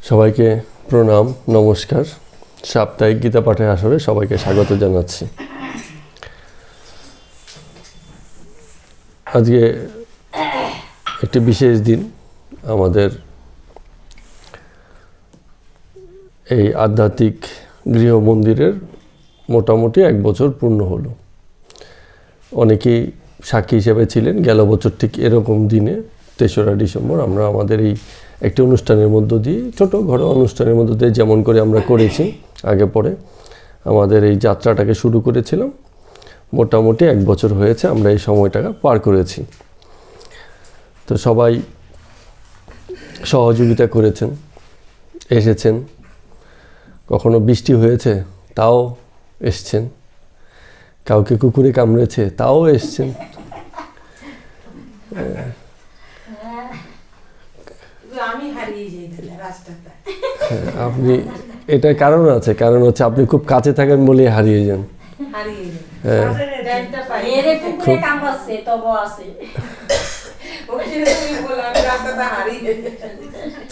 সবাইকে প্রণাম, নমস্কার। সাপ্তাহিক গীতা পাঠের আসরে সবাইকে স্বাগত জানাচ্ছি। আজকে একটি বিশেষ দিন, আমাদের এই আধ্যাত্মিক গৃহ মন্দিরের মোটামুটি 1 বছর পূর্ণ হলো। অনেকেই সাক্ষী হিসেবে ছিলেন। গেল বছর ঠিক এরকম দিনে 3রা ডিসেম্বর আমরা আমাদের এই একটি অনুষ্ঠানের মধ্য দিয়ে, ছোটো ঘরোয়া অনুষ্ঠানের মধ্য দিয়ে যেমন করে আমরা করেছি আগে পরে আমাদের এই যাত্রাটাকে শুরু করেছিলাম। মোটামুটি 1 বছর হয়েছে আমরা এই সময়টাকে পার করেছি। তো সবাই সহযোগিতা করেছেন, এসেছেন। কখনো বৃষ্টি হয়েছে তাও এসছেন, কাউকে কুকুরে কামড়েছে তাও এসছেন। আপনি এটার কারণ আছে, কারণ হচ্ছে আপনি খুব কাছে থাকেন বলে হারিয়ে যান।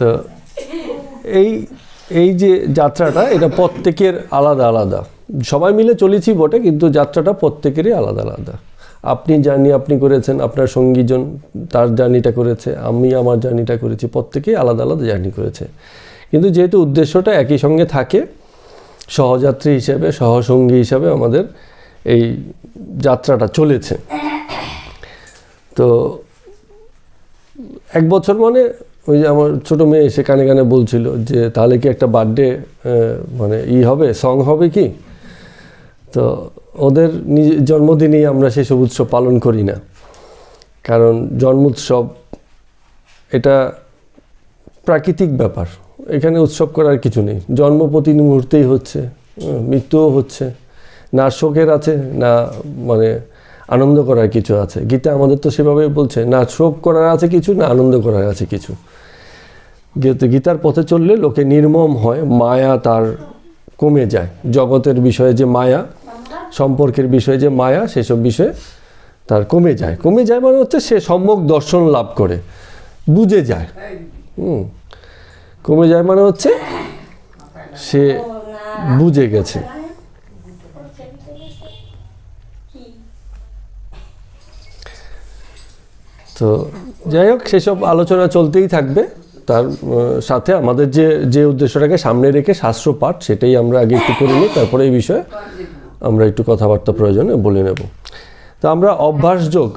তো এই যে যাত্রাটা, এটা প্রত্যেকের আলাদা আলাদা। সবাই মিলে চলেছি বটে, কিন্তু যাত্রাটা প্রত্যেকেরই আলাদা আলাদা। আপনি জার্নি আপনি করেছেন, আপনার সঙ্গীজন তার জার্নিটা করেছে, আমি আমার জার্নিটা করেছি, প্রত্যেকেই আলাদা আলাদা জার্নি করেছে। কিন্তু যেহেতু উদ্দেশ্যটা একই সঙ্গে থাকে, সহযাত্রী হিসেবে, সহসঙ্গী হিসাবে আমাদের এই যাত্রাটা চলেছে। তো 1 বছর মানে ওই যে আমার ছোটো মেয়ে এসে কানে কানে বলছিল যে তাহলে কি একটা বার্থডে মানে হবে, সং হবে কি? তো ওদের জন্মদিনেই আমরা সেসব উৎসব পালন করি না, কারণ জন্মোৎসব এটা প্রাকৃতিক ব্যাপার। এখানে উৎসব করার কিছু নেই। জন্ম প্রতি মুহূর্তেই হচ্ছে, মৃত্যুও হচ্ছে। না শোকের আছে, না মানে আনন্দ করার কিছু আছে। গীতা আমাদের তো সেভাবেই বলছে, না শোক করার আছে কিছু, না আনন্দ করার আছে কিছু। গীতার পথে চললে লোকে নির্মম হয়, মায়া তার কমে যায়। জগতের বিষয়ে যে মায়া, সম্পর্কের বিষয়ে যে মায়া, সেসব বিষয়ে তার কমে যায়। কমে যায় মানে হচ্ছে সে সম্যক দর্শন লাভ করে, বুঝে যায়। কমে যায় মানে হচ্ছে সে বুঝে গেছে। তো যাই হোক, সেসব আলোচনা চলতেই থাকবে। তার সাথে আমাদের যে উদ্দেশ্যটাকে সামনে রেখে শাস্ত্র পাঠ, সেটাই আমরা আগে একটু করে নিই, তারপরে এই বিষয়ে আমরা একটু কথাবার্তা প্রয়োজনে বলে নেব। তো আমরা অভ্যাসযোগ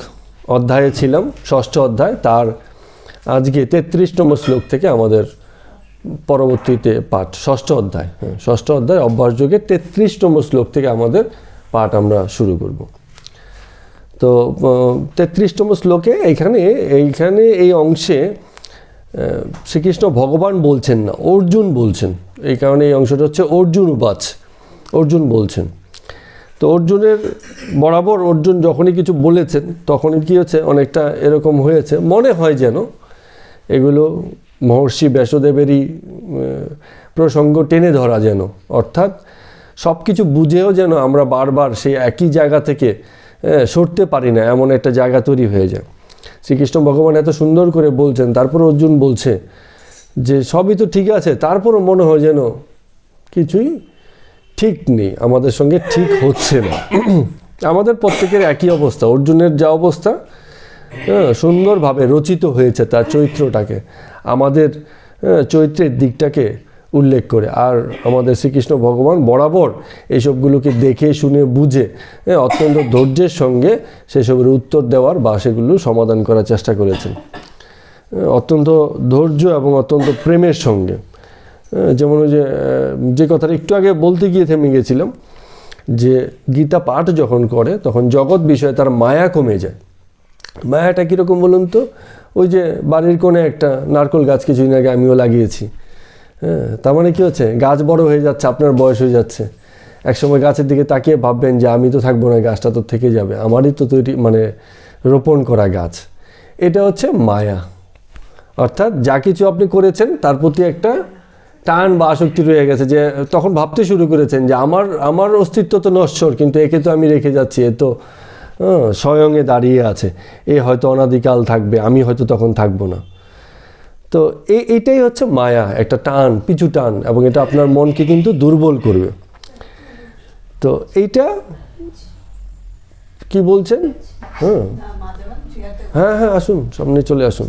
অধ্যায়ে ছিলাম, 6ষ্ঠ অধ্যায়। তার আজকে 33তম শ্লোক থেকে আমাদের পরবর্তীতে পাঠ, 6ষ্ঠ অধ্যায়। 6ষ্ঠ অধ্যায় অভ্যাসযোগের 33তম শ্লোক থেকে আমাদের পাঠ আমরা শুরু করব। তো 33তম শ্লোকে এইখানে এই অংশে শ্রীকৃষ্ণ ভগবান বলছেন না, অর্জুন বলছেন। এই কারণে এই অংশটা হচ্ছে অর্জুন উবাচ, অর্জুন বলছেন। তো অর্জুনের বরাবর অর্জুন যখনই কিছু বলেছেন তখনই কী হচ্ছে, অনেকটা এরকম হয়েছে, মনে হয় যেন এগুলো মহর্ষি ব্যাসদেবেরই প্রসঙ্গ টেনে ধরা, যেন অর্থাৎ সব কিছু বুঝেও যেন আমরা বারবার সেই একই জায়গা থেকে সরতে পারি না, এমন একটা জায়গা তৈরি হয়ে যায়। শ্রীকৃষ্ণ ভগবান এত সুন্দর করে বলছেন, তারপর অর্জুন বলছে যে সবই তো ঠিক আছে, তারপরও মনে হয় যেন কিছুই ঠিক নেই, আমাদের সঙ্গে ঠিক হচ্ছে না। আমাদের প্রত্যেকের একই অবস্থা। অর্জুনের যা অবস্থা, সুন্দরভাবে রচিত হয়েছে তার চরিত্রটাকে, আমাদের চরিত্রের দিকটাকে উল্লেখ করে। আর আমাদের শ্রীকৃষ্ণ ভগবান বরাবর এইসবগুলোকে দেখে শুনে বুঝে অত্যন্ত ধৈর্যের সঙ্গে সেসবের উত্তর দেওয়ার বা সেগুলো সমাধান করার চেষ্টা করেছেন, অত্যন্ত ধৈর্য এবং অত্যন্ত প্রেমের সঙ্গে। যেমন ওই যে কথাটা একটু আগে বলতে গিয়ে থেমে গেছিলাম, যে গীতা পাঠ যখন করে তখন জগৎ বিষয়ে তার মায়া কমে যায়। মায়াটা কীরকম বলুন তো? ওই যে বাড়ির কোণে একটা নারকেল গাছ কিছুদিন আগে আমিও লাগিয়েছি। তার মানে কী হচ্ছে, গাছ বড় হয়ে যাচ্ছে, আপনার বয়স হয়ে যাচ্ছে। একসময় গাছের দিকে তাকিয়ে ভাববেন যে আমি তো থাকবো না, গাছটা তো থেকে যাবে, আমারই তো তৈরি মানে রোপণ করা গাছ। এটা হচ্ছে মায়া। অর্থাৎ যা কিছু আপনি করেছেন তার প্রতি একটা টান বা আসক্তি রয়ে গেছে, যে তখন ভাবতে শুরু করেছেন যে আমার অস্তিত্ব তো নশ্বর, কিন্তু একে তো আমি রেখে যাচ্ছি, এ তো স্বয়ংে দাঁড়িয়ে আছে, এ হয়তো অনাদিকাল থাকবে, আমি হয়তো তখন থাকবো না। তো এইটাই হচ্ছে মায়া, একটা টান, পিছু টান, এবং এটা আপনার মনকে কিন্তু দুর্বল করবে। তো এইটা কি বলছেন? হ্যাঁ হ্যাঁ হ্যাঁ, আসুন, সামনে চলে আসুন।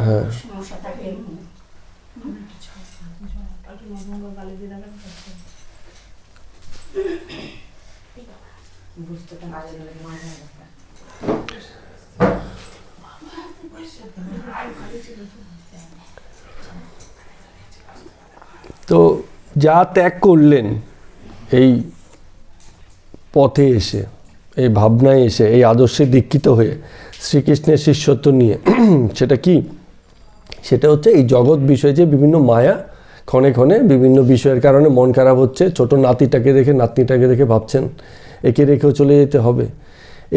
হ্যাঁ, তো যা ত্যাগ করলেন এই পথে এসে, এই ভাবনায় এসে, এই আদর্শে দীক্ষিত হয়ে শ্রীকৃষ্ণের শিষ্যত্ব নিয়ে, সেটা কি? সেটা হচ্ছে এই জগৎ বিষয়ে যে বিভিন্ন মায়া, ক্ষণে ক্ষণে বিভিন্ন বিষয়ের কারণে মন খারাপ হচ্ছে, ছোট নাতিটাকে দেখে ভাবছেন একে রেখেও চলে যেতে হবে।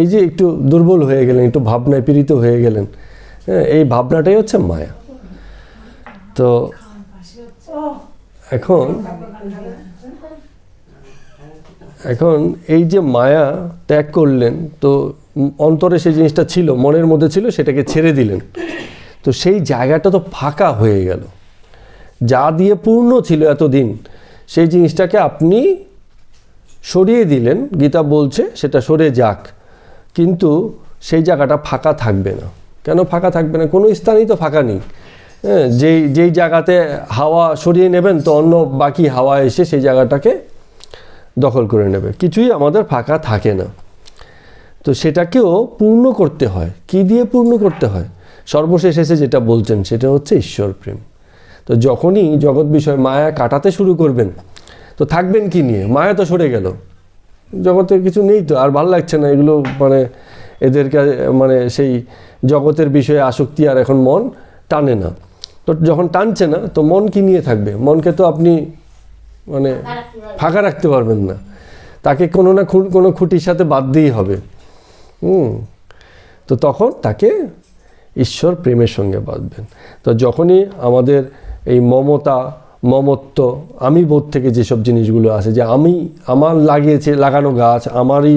এই যে একটু দুর্বল হয়ে গেলেন, একটু ভাবনায় পীড়িত হয়ে গেলেন, হ্যাঁ, এই ভাবনাটাই হচ্ছে মায়া। তো এখন এই যে মায়া ত্যাগ করলেন, তো অন্তরে সেই জিনিসটা ছিল, মনের মধ্যে ছিল, সেটাকে ছেড়ে দিলেন। তো সেই জায়গাটা তো ফাঁকা হয়ে গেল, যা দিয়ে পূর্ণ ছিল এতদিন, সেই জিনিসটাকে আপনি সরিয়ে দিলেন। গীতা বলছে সেটা সরে যাক, কিন্তু সেই জায়গাটা ফাঁকা থাকবে না। কেন ফাঁকা থাকবে না? কোনো স্থানই তো ফাঁকা নেই। হ্যাঁ, যেই জায়গাতে হাওয়া সরিয়ে নেবেন, তো অন্য বাকি হাওয়া এসে সেই জায়গাটাকে দখল করে নেবে। কিছুই আমাদের ফাঁকা থাকে না। তো সেটাকেও পূর্ণ করতে হয়। কি দিয়ে পূর্ণ করতে হয়? সর্বশেষ এসে যেটা বলছেন সেটা হচ্ছে ঈশ্বর প্রেম। তো যখনই জগৎ বিষয় মায়া কাটাতে শুরু করবেন, তো থাকবেন কি নিয়ে? মায়া তো সরে গেল, জগতের কিছু নেই, তো আর ভালো লাগছে না এগুলো, মানে এদেরকে, মানে সেই জগতের বিষয়ে আসক্তি আর এখন মন টানে না। তো যখন টানছে না, তো মন কি নিয়ে থাকবে? মনকে তো আপনি মানে ফাঁকা রাখতে পারবেন না, তাকে কোনো না কোনো খুঁটির সাথে বাঁধতেই হবে। তো তখন তাকে ঈশ্বর প্রেমের সঙ্গে বাঁধবেন। তো যখনই আমাদের এই মমত্ব, আমি বোধ থেকে যেসব জিনিসগুলো আসে, যে আমার লাগানো গাছ, আমারই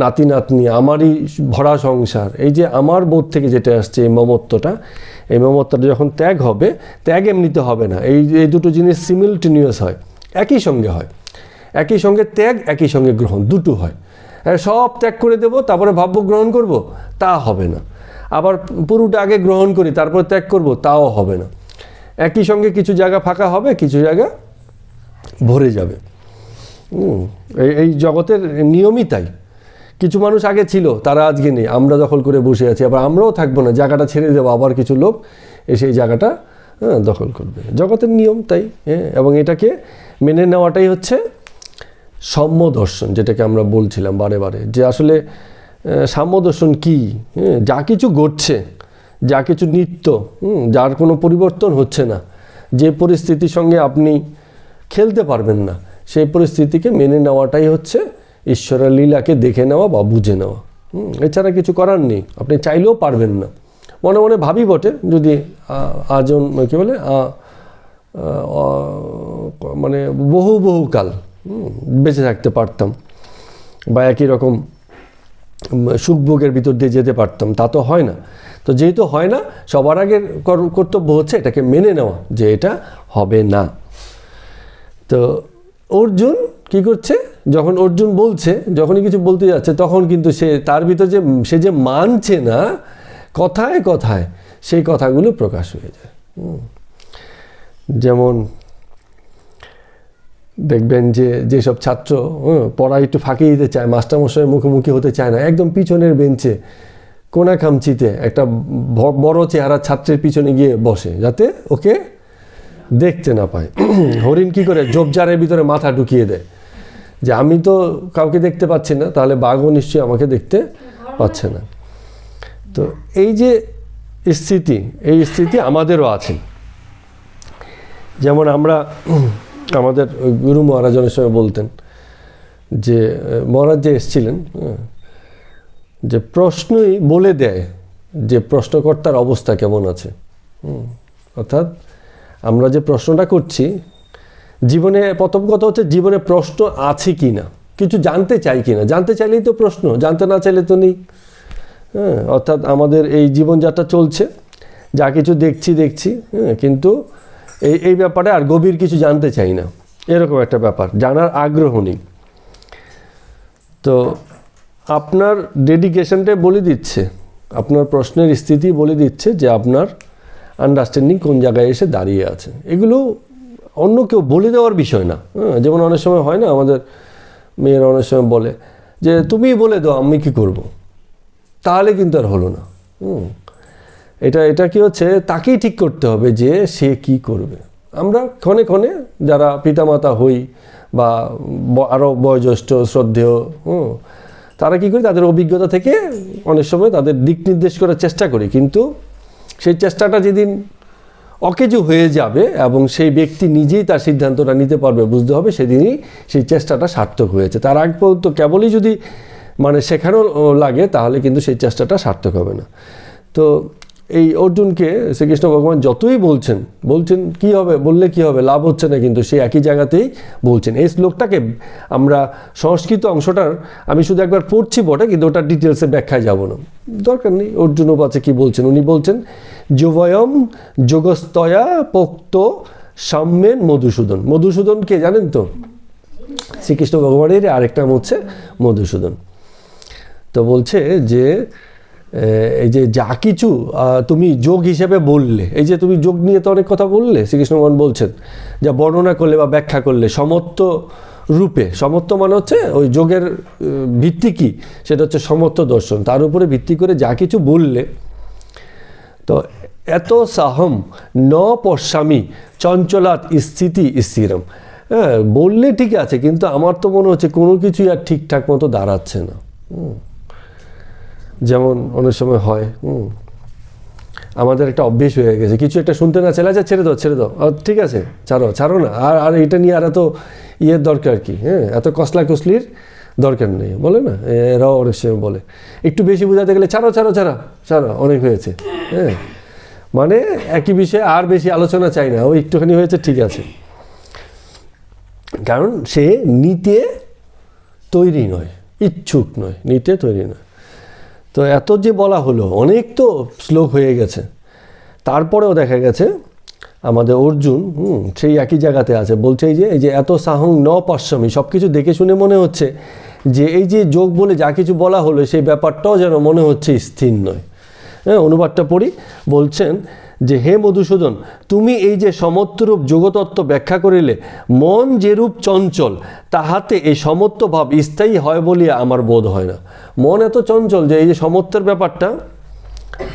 নাতি নাতনি, আমারই ভরা সংসার, এই যে আমার বোধ থেকে যেটা আসছে এই মমত্বটা যখন ত্যাগ হবে, ত্যাগ এমনিতে হবে না, এই দুটো জিনিস সিমিলটেনিয়াস হয়, একই সঙ্গে হয়। একই সঙ্গে ত্যাগ, একই সঙ্গে গ্রহণ, দুটো হয়। সব ত্যাগ করে দেব, তারপরে ভাবব গ্রহণ করব, তা হবে না। আবার পুরোটা আগে গ্রহণ করি তারপর ত্যাগ করব, তাও হবে না। একই সঙ্গে কিছু জায়গা ফাঁকা হবে, কিছু জায়গা ভরে যাবে। এই জগতের নিয়মই তাই। কিছু মানুষ আগে ছিল, তারা আজকে নেই, আমরা দখল করে বসে আছি। আবার আমরাও থাকবো না, জায়গাটা ছেড়ে দেবো, আবার কিছু লোক এসে এই জায়গাটা দখল করবে। জগতের নিয়ম তাই। এবং এটাকে মেনে নেওয়াটাই হচ্ছে সাম্য দর্শন, যেটাকে আমরা বলছিলাম বারে বারে, যে আসলে সাম্য দর্শন কী? যা কিছু ঘটছে, যা কিছু নিত্য, যার কোনো পরিবর্তন হচ্ছে না, যে পরিস্থিতির সঙ্গে আপনি খেলতে পারবেন না, সেই পরিস্থিতিকে মেনে নেওয়াটাই হচ্ছে ঈশ্বরের লীলাকে দেখে নেওয়া বা বুঝে নেওয়া। এছাড়া কিছু করার নেই, আপনি চাইলেও পারবেন না। মনে মনে ভাবি বটে, যদি কী বলে মানে বহুকাল বেঁচে থাকতে পারতাম, বা একই রকম সুখভোগের ভিতর দিয়ে যেতে পারতাম, তা তো হয় না। তো যেহেতু হয় না, সবার আগে কর্তব্য হচ্ছে এটাকে মেনে নেওয়া, যে এটা হবে না। তো অর্জুন কি করছে? যখন অর্জুন বলছে, যখনই কিছু বলতে যাচ্ছে, তখন কিন্তু তার ভিতর সে যে মানছে না, কথায় কথায় সেই কথাগুলো প্রকাশ হয়ে যায়। যেমন দেখবেন যেসব ছাত্র পড়া একটু ফাঁকি দিতে চায়, মাস্টারমশাইয়ের মুখোমুখি হতে চায় না, একদম পিছনের বেঞ্চে কোনা খামচিতে একটা বড় চেহারা ছাত্রের পিছনে গিয়ে বসে, যাতে ওকে দেখতে না পায়। হরিণ কি করে? ঝোপঝাড়ের ভিতরে মাথা ঢুকিয়ে দেয়, যে আমি তো কাউকে দেখতে পাচ্ছি না, তাহলে বাঘও নিশ্চয়ই আমাকে দেখতে পাচ্ছে না। তো এই যে স্থিতি, এই স্থিতি আমাদেরও আছে। যেমন আমরা আমাদের গুরু মহারাজনের সময় বলতেন, যে মহারাজ যে এসেছিলেন, যে প্রশ্নই বলে দেয় যে প্রশ্নকর্তার অবস্থা কেমন আছে। অর্থাৎ আমরা যে প্রশ্নটা করছি, জীবনে প্রথম কথা হচ্ছে জীবনে প্রশ্ন আছে কি না, কিছু জানতে চাই কি না। জানতে চাইলেই তো প্রশ্ন, জানতে না চাইলে তো নেই। হ্যাঁ, অর্থাৎ আমাদের এই জীবনযাত্রা চলছে, যা কিছু দেখছি, হ্যাঁ, কিন্তু এই ব্যাপারে আর গভীর কিছু জানতে চাই না, এরকম একটা ব্যাপার, জানার আগ্রহ নেই। তো আপনার ডেডিকেশনটাই বলে দিচ্ছে, আপনার প্রশ্নের স্থিতি বলে দিচ্ছে যে আপনার আন্ডারস্ট্যান্ডিং কোন জায়গায় এসে দাঁড়িয়ে আছে। এগুলো অন্য কেউ বলে দেওয়ার বিষয় না। হ্যাঁ, যেমন অনেক সময় হয় না, আমাদের মেয়েরা অনেক সময় বলে যে তুমিই বলে দাও আমি কি করব, তাহলে কিন্তু আর হলো না। এটা কি হচ্ছে, তাকেই ঠিক করতে হবে যে সে কি করবে। আমরা ক্ষণে ক্ষণে যারা পিতামাতা হই বা আরও বয়োজ্যেষ্ঠ শ্রদ্ধেয়, তারা কী করি, তাদের অভিজ্ঞতা থেকে অনেক সময় তাদের দিক নির্দেশ করার চেষ্টা করি, কিন্তু সেই চেষ্টাটা যেদিন অকেজো হয়ে যাবে এবং সেই ব্যক্তি নিজেই তার সিদ্ধান্তটা নিতে পারবে, বুঝতে হবে সেদিনই সেই চেষ্টাটা সার্থক হয়েছে। তার আগ পর্যন্ত কেবলই যদি শেখানো লাগে, তাহলে কিন্তু সেই চেষ্টাটা সার্থক হবে না। তো এই অর্জুনকে শ্রীকৃষ্ণ ভগবান যতই বলছেন কি হবে, বললে কি হবে, লাভ হচ্ছে না, কিন্তু সেই একই জায়গাতেই বলছেন। এই শ্লোকটাকে আমরা সংস্কৃত অংশটার আমি শুধু একবার পড়ছি বটে, কিন্তু ওটার ডিটেলসে ব্যাখ্যায় যাব না, দরকার নেই। অর্জুন উপাসে কি বলছেন, উনি বলছেন যোগয়ম যোগস্তয়া পোক্ত সাম্যেন মধুসূদন। মধুসূদন কে জানেন তো? শ্রীকৃষ্ণ ভগবানের আরেকটা নাম হচ্ছে মধুসূদন। তো বলছে যে এই যে যা কিছু তুমি যোগ হিসেবে বললে, এই যে তুমি যোগ নিয়ে তো অনেক কথা বললে, শ্রীকৃষ্ণ ভগবান বলছেন যা বর্ণনা করলে বা ব্যাখ্যা করলে সমত্ব রূপে, সমত্ব মানে হচ্ছে ওই যোগের ভিত্তি কি, সেটা হচ্ছে সমত্ব দর্শন, তার উপরে ভিত্তি করে যা কিছু বললে, তো এত সাহম ন পশ্যামি চঞ্চলাৎ স্থিতি স্থিরম। হ্যাঁ, বললে ঠিক আছে, কিন্তু আমার তো মনে হচ্ছে কোনো কিছুই আর ঠিকঠাক মতো দাঁড়াচ্ছে না। যেমন অনেক সময় হয়, আমাদের একটা অভ্যেস হয়ে গেছে, কিছু একটা শুনতে না চাইলে আচ্ছা ছেড়ে দাও, ঠিক আছে ছাড়ো না, আর এটা নিয়ে আর এত ইয়ের দরকার কি, হ্যাঁ, এত কসলির দরকার নেই, বলে না, এরাও অনেক সময় বলে। একটু বেশি বোঝাতে গেলে ছাড়ো অনেক হয়েছে, হ্যাঁ, মানে একই বিষয়ে আর বেশি আলোচনা চাই না, ওই একটুখানি হয়েছে ঠিক আছে, কারণ সে নিতে তৈরি নয়, ইচ্ছুক নয়, নিতে তৈরি নয়। তো এত যে বলা হলো, অনেক তো শ্লোক হয়ে গেছে, তারপরেও দেখা গেছে আমাদের অর্জুন সেই একই জায়গাতে আছে, বলছে এই যে এত সাহং ন পশ্যামি, সব কিছু দেখে শুনে মনে হচ্ছে যে এই যে যোগ বলে যা কিছু বলা হলো সেই ব্যাপারটাও যেন মনে হচ্ছে স্থির নয়। হ্যাঁ, অনুবাদটা পড়ি। বলছেন যে হে মধুসূদন, তুমি এই যে সমত্বরূপ যোগতত্ত্ব ব্যাখ্যা করিলে, মন যেরূপ চঞ্চল তাহাতে এই সমত্ব ভাব স্থায়ী হয় বলিয়া আমার বোধ হয় না। মন এত চঞ্চল যে এই যে সমত্বের ব্যাপারটা,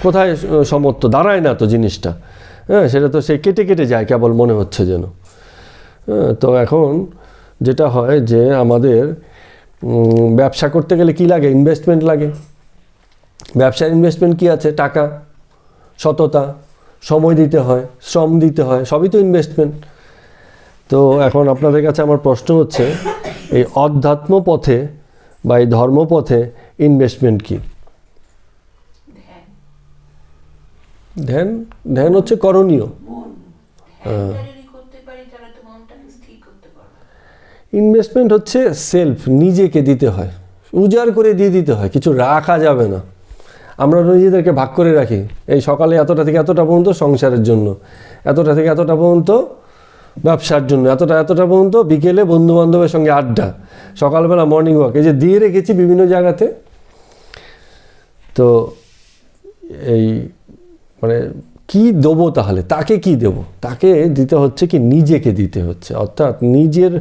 কোথায় সমত্ব দাঁড়ায় না তো জিনিসটা, হ্যাঁ, সেটা তো সে কেটে যায় কেবল মনে হচ্ছে যেন। হ্যাঁ, তো এখন যেটা হয় যে আমাদের ব্যবসা করতে গেলে কি লাগে, ইনভেস্টমেন্ট লাগে। ব্যবসার ইনভেস্টমেন্ট কি আছে, টাকা, সততা, সময় দিতে হয়, শ্রম দিতে হয়, সবই তো ইনভেস্টমেন্ট। তো এখন আপনাদের কাছে আমার প্রশ্ন হচ্ছে, এই অধ্যাত্ম পথে বা এই ধর্মপথে ইনভেস্টমেন্ট কি? ধ্যান হচ্ছে করণীয়। ইনভেস্টমেন্ট হচ্ছে সেলফ, নিজেকে দিতে হয়, উজাড় করে দিয়ে দিতে হয়, কিছু রাখা যাবে না। আমরা নিজেদেরকে ভাগ করে রাখি, এই সকালে এতটা থেকে এতটা পর্যন্ত সংসারের জন্য, এতটা থেকে এতটা পর্যন্ত ব্যবসার জন্য, এতটা পর্যন্ত বিকেলে বন্ধুবান্ধবের সঙ্গে আড্ডা, সকালবেলা মর্নিং ওয়াক, এই যে দিয়ে রেখেছি বিভিন্ন জায়গাতে। তো এই কি দেবো তাহলে, তাকে কি দেব? তাকে দিতে হচ্ছে কি, নিজেকে দিতে হচ্ছে, অর্থাৎ নিজের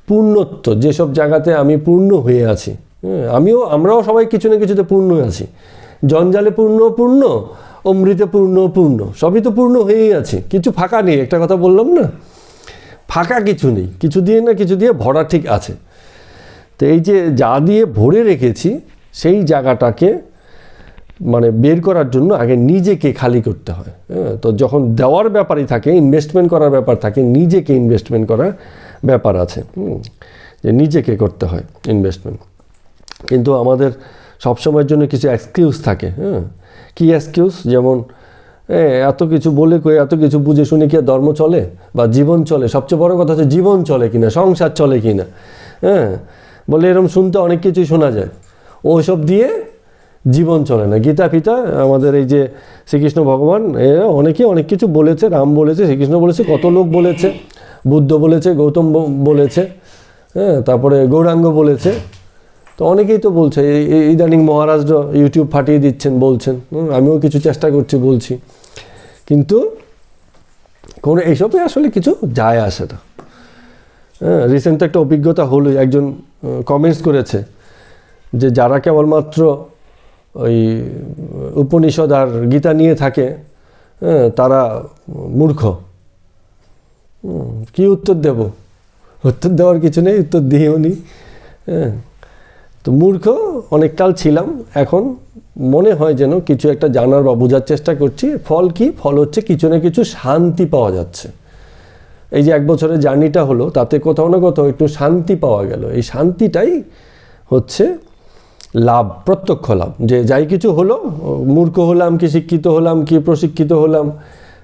পূর্ণত্ব, যেসব জায়গাতে আমি পূর্ণ হয়ে আছি, আমরাও সবাই কিছু না কিছুতে পূর্ণ আছি, জঞ্জালে পূর্ণ, অমৃতে পূর্ণ, সবই তো পূর্ণ হয়েই আছে, কিছু ফাঁকা নেই। একটা কথা বললাম না, ফাঁকা কিছু নেই, কিছু দিয়ে না কিছু দিয়ে ভরা ঠিক আছে। তো এই যে যা দিয়ে ভরে রেখেছি, সেই জায়গাটাকে বের করার জন্য আগে নিজেকে খালি করতে হয়। হ্যাঁ, তো যখন দেওয়ার ব্যাপারই থাকে, ইনভেস্টমেন্ট করার ব্যাপার থাকে, নিজেকে ইনভেস্টমেন্ট করার ব্যাপার আছে, যে নিজেকে করতে হয় ইনভেস্টমেন্ট। কিন্তু আমাদের সবসময়ের জন্য কিছু এক্সকিউজ থাকে। হ্যাঁ, কি এক্সকিউজ? যেমন এত কিছু বলে কই, এত কিছু বুঝে শুনে কি আর ধর্ম চলে বা জীবন চলে? সবচেয়ে বড় কথা হচ্ছে জীবন চলে কিনা, সংসার চলে কিনা। বলে এরকম শুনতে অনেক কিছুই শোনা যায়, ওসব দিয়ে জীবন চলে না। গীতা ফিতা আমাদের এই যে শ্রীকৃষ্ণ ভগবান অনেকে অনেক কিছু বলেছে, রাম বলেছে, শ্রীকৃষ্ণ বলেছে, কত লোক বলেছে, বুদ্ধ বলেছে, গৌতম বলেছে, তারপরে গৌরাঙ্গ বলেছে, তো অনেকেই তো বলছে। ইদানিং মহারাজরা ইউটিউব ফাটিয়ে দিচ্ছেন, বলছেন, আমিও কিছু চেষ্টা করছি, বলছি, কিন্তু কোনো এইসবে আসলে কিছু যায় আসে না। রিসেন্ট একটা অভিজ্ঞতা হলো, একজন কমেন্টস করেছে যে যারা কেবলমাত্র ওই উপনিষদ আর গীতা নিয়ে থাকে তারা মূর্খ। কি উত্তর দেব? উত্তর দেওয়ার কিছু নেই, উত্তর দিয়েও নি। তো মূর্খ অনেককাল ছিলাম, এখন মনে হয় যেন কিছু একটা জানার বা বোঝার চেষ্টা করছি। ফল কি? ফল হচ্ছে কিছু না কিছু শান্তি পাওয়া যাচ্ছে। এই যে 1 বছরের জার্নিটা হলো, তাতে কোথাও না কোথাও একটু শান্তি পাওয়া গেল। এই শান্তিটাই হচ্ছে লাভ, প্রত্যক্ষ লাভ। যে যাই কিছু হলো, মূর্খ হলাম কি শিক্ষিত হলাম কি প্রশিক্ষিত হলাম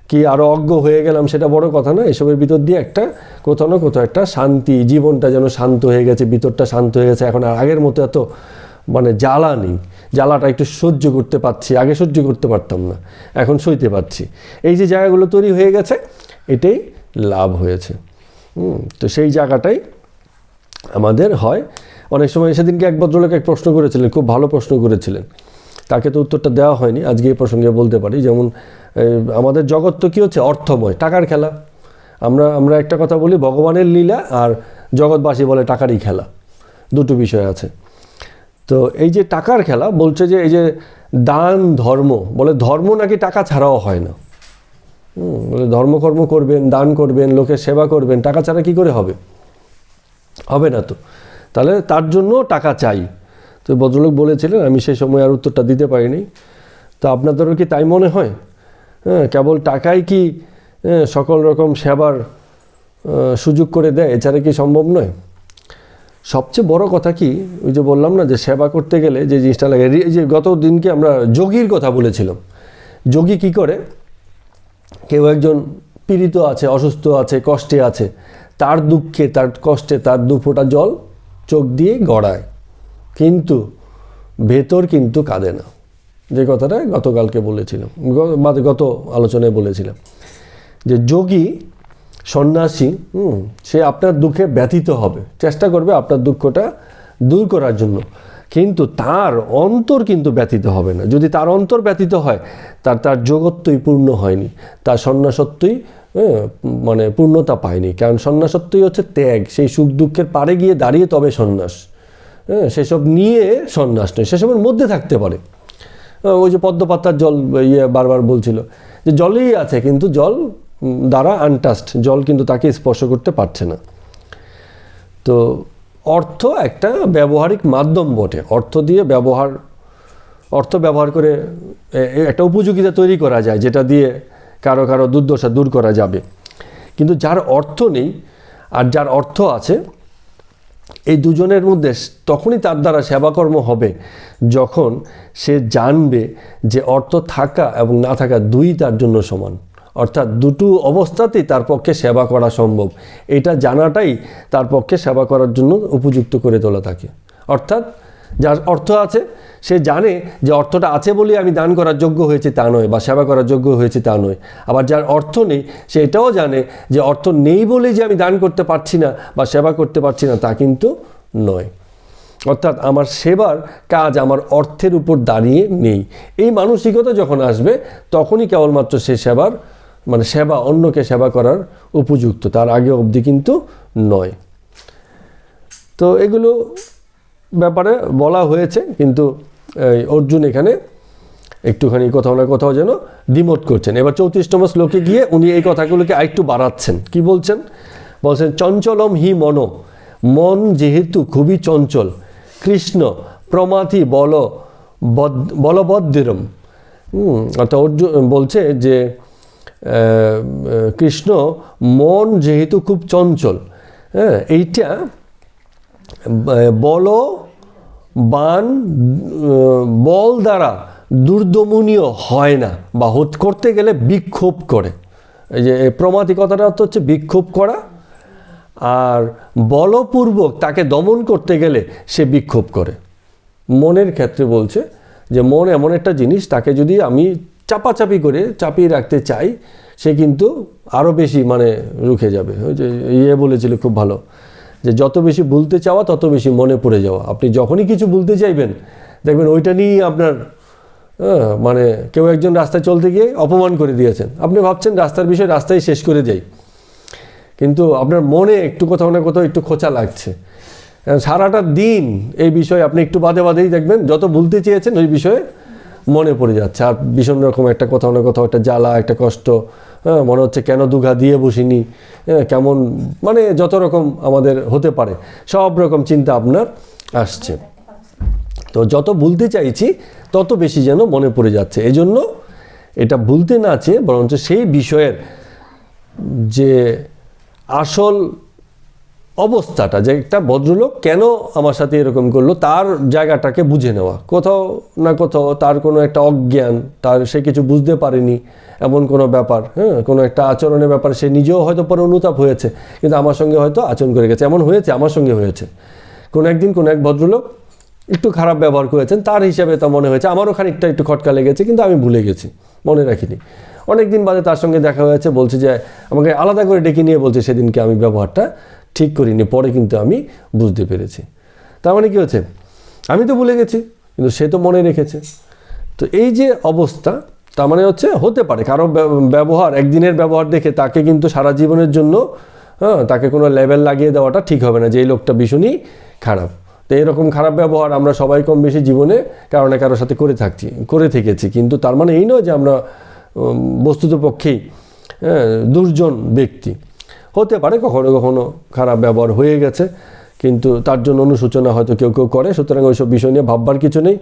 কি আরও অজ্ঞ হয়ে গেলাম, সেটা বড় কথা না। এসবের ভিতর দিয়ে একটা কোথাও না কোথাও একটা শান্তি, জীবনটা যেন শান্ত হয়ে গেছে, ভিতরটা শান্ত হয়ে গেছে। এখন আর আগের মতো এত জ্বালা নেই, জ্বালাটা একটু সহ্য করতে পারছি, আগে সহ্য করতে পারতাম না, এখন সইতে পারছি। এই যে জায়গাগুলো তৈরি হয়ে গেছে, এটাই লাভ হয়েছে। তো সেই জায়গাটাই আমাদের হয়। অনেক সময় সেদিনকে এক ভদ্রলোক এক প্রশ্ন করেছিলেন, খুব ভালো প্রশ্ন করেছিলেন, তাকে তো উত্তরটা দেওয়া হয়নি, আজকে এই প্রসঙ্গে বলতে পারি। যেমন আমাদের জগৎ তো কী হচ্ছে? অর্থময়, টাকার খেলা। আমরা একটা কথা বলি, ভগবানের লীলা, আর জগৎবাসী বলে টাকারই খেলা, দুটো বিষয় আছে। তো এই যে টাকার খেলা বলছে যে এই যে দান ধর্ম, বলে ধর্ম নাকি টাকা ছাড়াও হয় না। বলে ধর্মকর্ম করবেন, দান করবেন, লোকের সেবা করবেন, টাকা ছাড়া কি করে হবে? হবে না তো। তাহলে তার জন্য টাকা চাই। তো ভদ্রলোক বলেছিলেন, আমি সেই সময় আর উত্তরটা দিতে পারিনি। তো আপনাদেরও কি তাই মনে হয়? কেবল টাকাই কি সকল রকম সেবার সুযোগ করে দেয়? এছাড়া কি সম্ভব নয়? সবচেয়ে বড় কথা কি, ওই যে বললাম না যে সেবা করতে গেলে যে জিনিসটা লাগে, এই যে গত দিনকে আমরা যোগীর কথা বলেছিলাম। যোগী কি করে? কেউ একজন পীড়িত আছে, অসুস্থ আছে, কষ্টে আছে, তার দুঃখে, তার কষ্টে তার 2 ফোঁটা জল চোখ দিয়ে গড়ায়, কিন্তু ভেতর কিন্তু কাঁদে না। যে কথাটা গতকালকে বলেছিলাম, গত আলোচনায় বলেছিলাম, যে যোগী সন্ন্যাসী সে আপনার দুঃখে ব্যথিত হবে, চেষ্টা করবে আপনার দুঃখটা দূর করার জন্য, কিন্তু তার অন্তর কিন্তু ব্যথিত হবে না। যদি তার অন্তর ব্যথিত হয়, তার জগত্বই পূর্ণ হয়নি, তার সন্ন্যাসত্বই পূর্ণতা পায়নি। কারণ সন্ন্যাসত্বই হচ্ছে ত্যাগ, সেই সুখ দুঃখের পারে গিয়ে দাঁড়িয়ে তবে সন্ন্যাস। সেসব নিয়ে সন্ন্যাস নয়, সেসবের মধ্যে থাকতে পারে। ওই যে পদ্মপাতার জল বারবার বলছিল যে জলেই আছে, কিন্তু জল দ্বারা আনটাস্ট, জল কিন্তু তাকে স্পর্শ করতে পারছে না। তো অর্থ একটা ব্যবহারিক মাধ্যম বটে, অর্থ দিয়ে অর্থ ব্যবহার করে একটা উপযোগিতা তৈরি করা যায়, যেটা দিয়ে কারো কারো দুর্দশা দূর করা যাবে। কিন্তু যার অর্থ নেই আর যার অর্থ আছে, এই দুজনের মধ্যে তখনই তার দ্বারা সেবাকর্ম হবে যখন সে জানবে যে অর্থ থাকা এবং না থাকা দুই তার জন্য সমান, অর্থাৎ দুটো অবস্থাতেই তার পক্ষে সেবা করা সম্ভব। এটা জানাটাই তার পক্ষে সেবা করার জন্য উপযুক্ত করে তোলা থাকে। অর্থাৎ যার অর্থ আছে সে জানে যে অর্থটা আছে বলেই আমি দান করার যোগ্য হয়েছি তা নয়, বা সেবা করার যোগ্য হয়েছি তা নয়। আবার যার অর্থ নেই সে এটাও জানে যে অর্থ নেই বলেই যে আমি দান করতে পারছি না বা সেবা করতে পারছি না তা কিন্তু নয়। অর্থাৎ আমার সেবার কাজ আমার অর্থের উপর দাঁড়িয়ে নেই। এই মানসিকতা যখন আসবে তখনই কেবলমাত্র সে সেবা অন্যকে সেবা করার উপযুক্ত, তার আগে অবধি কিন্তু নয়। তো এগুলো ব্যাপারে বলা হয়েছে, কিন্তু অর্জুন এখানে একটুখানি কোথাও না কোথাও যেন দ্বিমত করছেন। এবার 34তম শ্লোকে গিয়ে উনি এই কথাগুলোকে আরেকটু বাড়াচ্ছেন। কি বলছেন? চঞ্চলম হি মন যেহেতু খুবই চঞ্চল, কৃষ্ণ প্রমাথি বলবদ্ধিরম। অর্থাৎ অর্জুন বলছে যে কৃষ্ণ মন যেহেতু খুব চঞ্চল, এইটা বল দ্বারা দুর্দমনীয় হয় না, বা করতে গেলে বিক্ষোভ করে। এই যে প্রমাতি কথাটা অর্থ হচ্ছে বিক্ষোভ করা, আর বলপূর্বক তাকে দমন করতে গেলে সে বিক্ষোভ করে। মনের ক্ষেত্রে বলছে যে মন এমন একটা জিনিস, তাকে যদি আমি চাপাচাপি করে চাপিয়ে রাখতে চাই, সে কিন্তু আরও বেশি মানে রুখে যাবে। ওই যে বলেছিল খুব ভালো, যে যত বেশি ভুলতে চাওয়া তত বেশি মনে পড়ে যাওয়া। আপনি যখনই কিছু ভুলতে চাইবেন, দেখবেন ওইটা নিয়েই আপনার মানে কেউ একজন রাস্তায় চলতে গিয়ে অপমান করে দিয়েছেন, আপনি ভাবছেন রাস্তার বিষয় রাস্তায় শেষ করে যাই, কিন্তু আপনার মনে একটু কোথাও না কোথাও একটু খোঁচা লাগছে। সারাটা দিন এই বিষয়ে আপনি একটু বাদে বাদেই দেখবেন যত ভুলতে চেয়েছেন ওই বিষয়ে মনে পড়ে যাচ্ছে, আর ভীষণ রকম একটা কোথাও না কোথাও একটা জ্বালা, একটা কষ্ট, মনে হচ্ছে কেন দুঘা দিয়ে বসিনি, কেমন মানে যত রকম আমাদের হতে পারে সব রকম চিন্তা আপনার আসছে। তো যত ভুলতে চাইছি তত বেশি যেন মনে পড়ে যাচ্ছে। এই জন্য এটা ভুলতে না চেয়ে বরঞ্চ সেই বিষয়ের যে আসল অবস্থাটা, যে একটা ভদ্রলোক কেন আমার সাথে এরকম করলো, তার জায়গাটাকে বুঝে নেওয়া। কোথাও না কোথাও তার কোনো একটা অজ্ঞান, তার সে কিছু বুঝতে পারেনি এমন কোনো ব্যাপার, কোনো একটা আচরণের ব্যাপার সে নিজেও হয়তো পরে অনুতাপ হয়েছে, কিন্তু আমার সঙ্গে হয়তো আচরণ করে গেছে। এমন হয়েছে, আমার সঙ্গে হয়েছে, কোনো একদিন কোনো এক ভদ্রলোক একটু খারাপ ব্যবহার করেছেন, তার হিসাবে তা মনে হয়েছে আমারও খানিকটা একটু খটকা লেগেছে, কিন্তু আমি ভুলে গেছি, মনে রাখিনি। অনেক দিন বাদে তার সঙ্গে দেখা হয়েছে, বলছে যে আমাকে আলাদা করে ডেকে নিয়ে বলছে সেদিনকে আমি ব্যবহারটা ঠিক করিনি, পরে কিন্তু আমি বুঝতে পেরেছি। তার মানে কী হচ্ছে, আমি তো ভুলে গেছি কিন্তু সে তো মনে রেখেছে। তো এই যে অবস্থা, তার মানে হচ্ছে হতে পারে কারো ব্যবহার, একদিনের ব্যবহার দেখে তাকে কিন্তু সারা জীবনের জন্য তাকে কোনো লেভেল লাগিয়ে দেওয়াটা ঠিক হবে না যে এই লোকটা ভীষণই খারাপ। তো এরকম খারাপ ব্যবহার আমরা সবাই কম বেশি জীবনে কারো না কারোর সাথে করে থেকেছি, কিন্তু তার মানে এই নয় যে আমরা বস্তুতপক্ষেই দুর্জন ব্যক্তি। হতে পারে কখনো কখনো খারাপ ব্যবহার হয়ে গেছে, কিন্তু তার জন্য অনুশোচনা হয়তো কেউ কেউ করে। সুতরাং ওইসব বিষয় নিয়ে ভাববার কিছু নেই,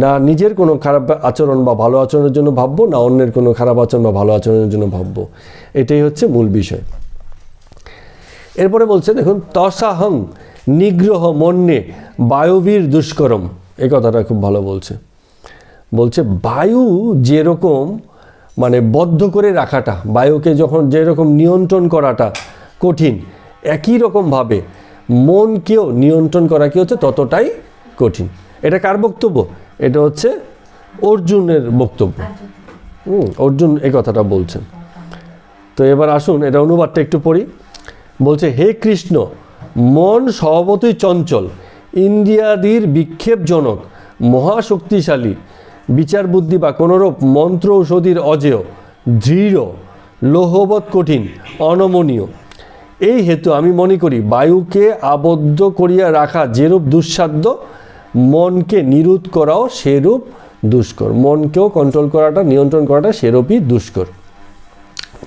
না নিজের কোনো খারাপ আচরণ বা ভালো আচরণের জন্য ভাববো, না অন্যের কোনো খারাপ আচরণ বা ভালো আচরণের জন্য ভাববো। এটাই হচ্ছে মূল বিষয়। এরপরে বলছে দেখুন, তসাহং নিগ্রহ মন্যে বায়ুবীর দুষ্করম, এই কথাটা খুব ভালো বলছে বায়ু যেরকম মানে বদ্ধ করে রাখাটা, বায়ুকে যখন যেরকম নিয়ন্ত্রণ করাটা কঠিন, একই রকমভাবে মনকেও নিয়ন্ত্রণ করা কি হচ্ছে ততটাই কঠিন। এটা কার বক্তব্য? এটা হচ্ছে অর্জুনের বক্তব্য। অর্জুন এই কথাটা বলছেন। তো এবার আসুন এটা অনুবাদটা একটু পড়ি। বলছে, হে কৃষ্ণ, মন স্বভাবতই চঞ্চল, ইন্দ্রিয়াদির বিক্ষেপজনক, মহাশক্তিশালী, বিচার বুদ্ধি বা কোনোরূপ মন্ত্র ঔষধির অজেয়, দৃঢ়, লোহবৎ কঠিন, অনমনীয়। এই হেতু আমি মনে করি বায়ুকে আবদ্ধ করিয়া রাখা যেরূপ দুঃসাধ্য, মনকে নিরোধ করাও সেরূপ দুষ্কর। মনকেও কন্ট্রোল করাটা, নিয়ন্ত্রণ করাটা সেরূপই দুষ্কর।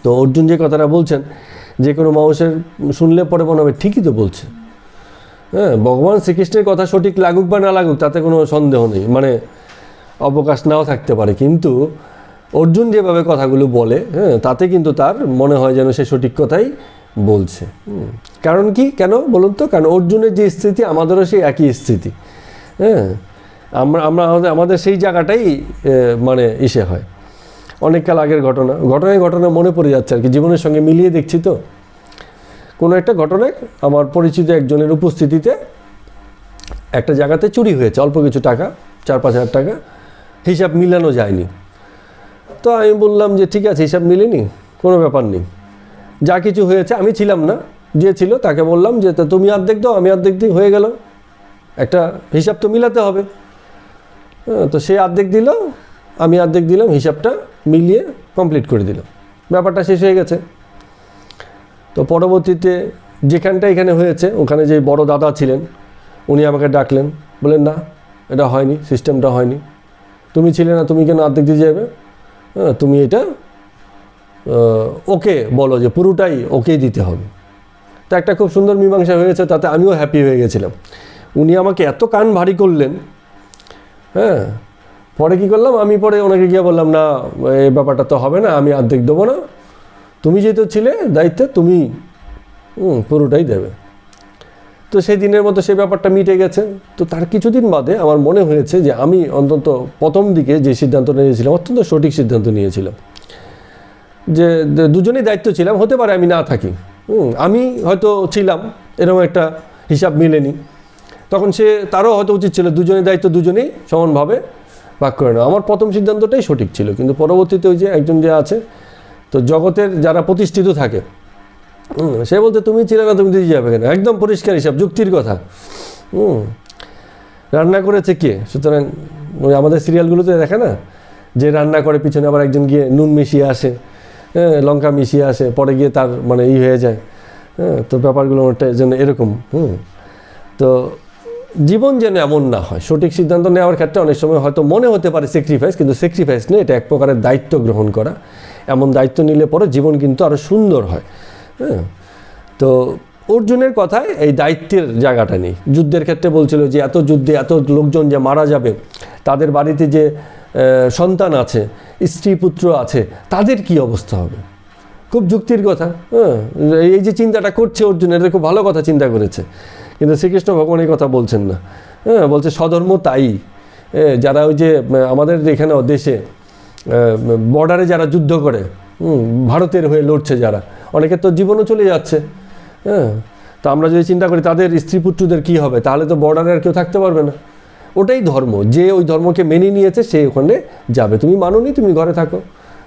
তো অর্জুন যে কথাটা বলছেন, যে কোনো মানুষের শুনলে পরে মনে হবে ঠিকই তো বলছে। ভগবান শ্রীকৃষ্ণের কথা সঠিক লাগুক বা না লাগুক তাতে কোনো সন্দেহ নেই, মানে অবকাশ নাও থাকতে পারে, কিন্তু অর্জুন যেভাবে কথাগুলো বলে তাতে কিন্তু তার মনে হয় যেন সে সঠিক কথাই বলছে। কারণ কি, কেন বলুন তো? কারণ অর্জুনের যে স্থিতি আমাদেরও সেই একই স্থিতি। আমাদের সেই জায়গাটাই মানে ইসে হয়। অনেককাল আগের ঘটনা মনে পড়ে যাচ্ছে আর কি, জীবনের সঙ্গে মিলিয়ে দেখছি। তো কোনো একটা ঘটনায় আমার পরিচিত একজনের উপস্থিতিতে একটা জায়গাতে চুরি হয়েছে, অল্প কিছু টাকা, 4-5 হাজার টাকা, হিসাব মিলানো যায়নি। তো আমি বললাম যে ঠিক আছে, হিসাব মিলেনি, কোনো ব্যাপার নেই, যা কিছু হয়েছে। আমি ছিলাম না, যে ছিল তাকে বললাম যে তা তুমি অর্ধেক দাও, আমি অর্ধেক দিই, হয়ে গেল, একটা হিসাব তো মিলাতে হবে। তো সে অর্ধেক দিল, আমি অর্ধেক দিলাম, হিসাবটা মিলিয়ে কমপ্লিট করে দিলাম, ব্যাপারটা শেষ হয়ে গেছে। তো পরবর্তীতে যেখানটা এখানে হয়েছে, ওখানে যে বড় দাদা ছিলেন উনি আমাকে ডাকলেন, বললেন না এটা হয়নি, সিস্টেমটা হয়নি, তুমি ছিলে না, তুমি কেন অর্ধেক দিয়ে যাবে? তুমি এটা ওকে বলো যে পুরোটাই ওকেই দিতে হবে। তো একটা খুব সুন্দর মীমাংসা হয়েছে, তাতে আমিও হ্যাপি হয়ে গেছিলাম। উনি আমাকে এত কান ভারী করলেন, পরে কী করলাম, আমি পরে ওনাকে গিয়ে বললাম না এই ব্যাপারটা তো হবে না, আমি অর্ধেক দেবো না, তুমি যেহেতু ছিলে দায়িত্বে তুমি পুরোটাই দেবে। তো তো সেই দিনের মতো সেই ব্যাপারটা মিটে গেছে। তো তার কিছুদিন বাদে আমার মনে হয়েছে যে আমি অন্তত প্রথম দিকে যে সিদ্ধান্ত নিয়েছিলাম অত্যন্ত সঠিক সিদ্ধান্ত নিয়েছিলাম, যে দুজনেই দায়িত্ব ছিলাম, হতে পারে আমি না থাকি, আমি হয়তো ছিলাম, এরকম একটা হিসাব মিলেনি, তখন তারও হয়তো উচিত ছিল দুজনের দায়িত্ব দুজনেই সমানভাবে ভাগ করে নেওয়া। আমার প্রথম সিদ্ধান্তটাই সঠিক ছিল, কিন্তু পরবর্তীতে ওই যে একজন যে আছে, তো জগতের যারা প্রতিষ্ঠিত থাকে, সে বলতে তুমি ছিলে না, তুমি দিতে যাবে কেন, একদম পরিষ্কার হিসাব, যুক্তির কথা। রান্না করেছে কে, সুতরাং ওই আমাদের সিরিয়ালগুলোতে দেখে না যে রান্না করে পিছনে আবার একজন গিয়ে নুন মিশিয়ে আসে, লঙ্কা মিশিয়ে আসে, পরে গিয়ে তার মানে হয়ে যায়। তো ব্যাপারগুলো ওটা যেন এরকম। তো জীবন যেন এমন না হয়, সঠিক সিদ্ধান্ত নেওয়ার ক্ষেত্রে অনেক সময় হয়তো মনে হতে পারে স্যাক্রিফাইস, কিন্তু স্যাক্রিফাইস নেই, এটা এক প্রকারের দায়িত্ব গ্রহণ করা। এমন দায়িত্ব নিলে পরে জীবন কিন্তু আরও সুন্দর হয়। তো অর্জুনের কথায় এই দায়িত্বের জায়গাটা নেই। যুদ্ধের ক্ষেত্রে বলছিল যে এত যুদ্ধে এত লোকজন যে মারা যাবে, তাদের বাড়িতে যে সন্তান আছে, স্ত্রী পুত্র আছে, তাদের কি অবস্থা হবে। খুব যুক্তির কথা। এই যে চিন্তাটা করছে অর্জুন, এটা খুব ভালো কথা চিন্তা করেছে, কিন্তু শ্রীকৃষ্ণ ভগবান এই কথা বলছেন না। বলছে স্বধর্ম তাই, যারা ওই যে আমাদের এখানে দেশে বর্ডারে যারা যুদ্ধ করে, ভারতের হয়ে লড়ছে যারা, অনেকের তো জীবনও চলে যাচ্ছে। তো আমরা যদি চিন্তা করি তাদের স্ত্রী পুত্রদের কী হবে, তাহলে তো বর্ডারে আর কেউ থাকতে পারবে না। ওটাই ধর্ম, যে ওই ধর্মকে মেনে নিয়েছে সে ওখানে যাবে। তুমি মানোনি, তুমি ঘরে থাকো,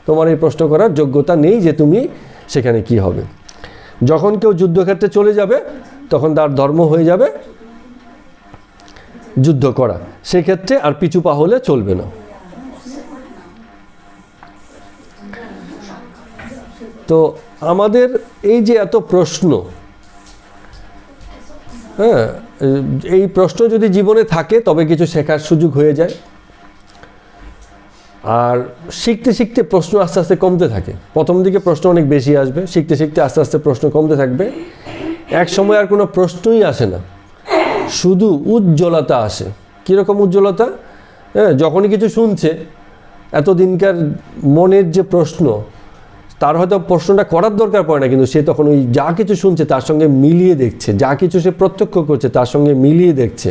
তোমার এই প্রশ্ন করার যোগ্যতা নেই যে তুমি সেখানে কি হবে। যখন কেউ যুদ্ধক্ষেত্রে চলে যাবে তখন তার ধর্ম হয়ে যাবে যুদ্ধ করা, সেক্ষেত্রে আর পিছু পা হলে চলবে না। তো আমাদের এই যে এত প্রশ্ন, এই প্রশ্ন যদি জীবনে থাকে তবে কিছু শেখার সুযোগ হয়ে যায়। আর শিখতে শিখতে প্রশ্ন আস্তে আস্তে কমতে থাকে। প্রথম দিকে প্রশ্ন অনেক বেশি আসবে, শিখতে শিখতে আস্তে আস্তে প্রশ্ন কমতে থাকবে। এক সময় আর কোনো প্রশ্নই আসে না, শুধু উজ্জ্বলতা আসে। কীরকম উজ্জ্বলতা? যখনই কিছু শুনছে, এতদিনকার মনের যে প্রশ্ন, তার হয়তো প্রশ্নটা করার দরকার পড়ে না, কিন্তু সে তখন ওই যা কিছু শুনছে তার সঙ্গে মিলিয়ে দেখছে, যা কিছু সে প্রত্যক্ষ করছে তার সঙ্গে মিলিয়ে দেখছে,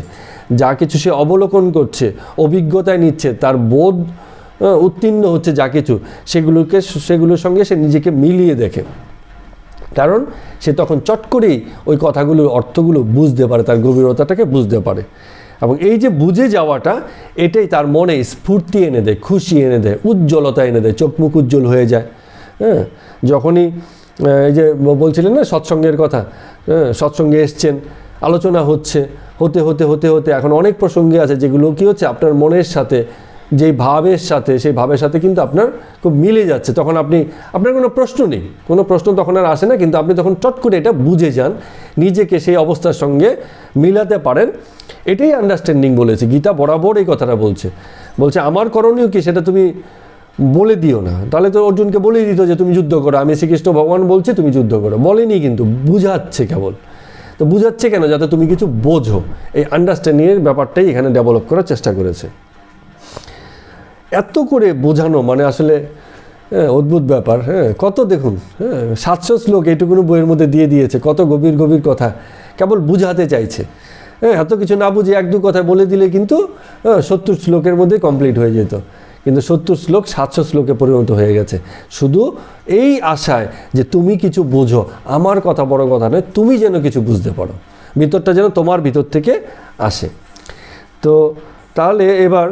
যা কিছু সে অবলোকন করছে, অভিজ্ঞতায় নিচ্ছে, তার বোধ উত্তীর্ণ হচ্ছে, যা কিছু সেগুলোর সঙ্গে সে নিজেকে মিলিয়ে দেখে। কারণ সে তখন চট করেই ওই কথাগুলোর অর্থগুলো বুঝতে পারে, তার গভীরতাটাকে বুঝতে পারে। এবং এই যে বুঝে যাওয়াটা, এটাই তার মনে স্ফূর্তি এনে দেয়, খুশি এনে দেয়, উজ্জ্বলতা এনে দেয়, চোখ মুখ উজ্জ্বল হয়ে যায়। যখনই এই যে বলছিলেন না সৎসঙ্গের কথা, সৎসঙ্গে এসছেন, আলোচনা হচ্ছে, হতে হতে হতে হতে এখন অনেক প্রসঙ্গে আছে যেগুলো কি হচ্ছে, আপনার মনের সাথে, যেই ভাবের সাথে, সেই ভাবের সাথে কিন্তু আপনার খুব মিলে যাচ্ছে। তখন আপনার কোনো প্রশ্ন নেই, কোনো প্রশ্ন তখন আর আসে না, কিন্তু আপনি তখন চট করে এটা বুঝে যান, নিজেকে সেই অবস্থার সঙ্গে মিলাতে পারেন। এটাই আন্ডারস্ট্যান্ডিং বলেছে গীতা, বরাবর এই কথাটা বলছে আমার করণীয় কি সেটা তুমি বলে দিও না। তাহলে তো অর্জুনকে বলেই দিত যে তুমি যুদ্ধ করো, আমি শ্রীকৃষ্ণ ভগবান বলছি তুমি যুদ্ধ করো, বলেনি, কিন্তু বুঝাচ্ছে কেবল। তো বুঝাচ্ছে কেন? যাতে তুমি কিছু বোঝো। এই আন্ডারস্ট্যান্ডিংয়ের ব্যাপারটাই এখানে ডেভেলপ করার চেষ্টা করেছে। এত করে বোঝানো মানে আসলে অদ্ভুত ব্যাপার। কত দেখুন, 700 শ্লোক এইটুকুনো বইয়ের মধ্যে দিয়ে দিয়েছে, কত গভীর গভীর কথা কেবল বুঝাতে চাইছে। এত কিছু না বুঝে 1-2 কথা বলে দিলে কিন্তু 70 শ্লোকের মধ্যে কমপ্লিট হয়ে যেত, কিন্তু 70 শ্লোক 700 শ্লোকে পরিণত হয়ে গেছে, শুধু এই আশায় যে তুমি কিছু বোঝো। আমার কথা বড় কথা নয়, তুমি যেন কিছু বুঝতে পারো, ভিতরটা যেন তোমার ভিতর থেকে আসে। তো তাহলে এবার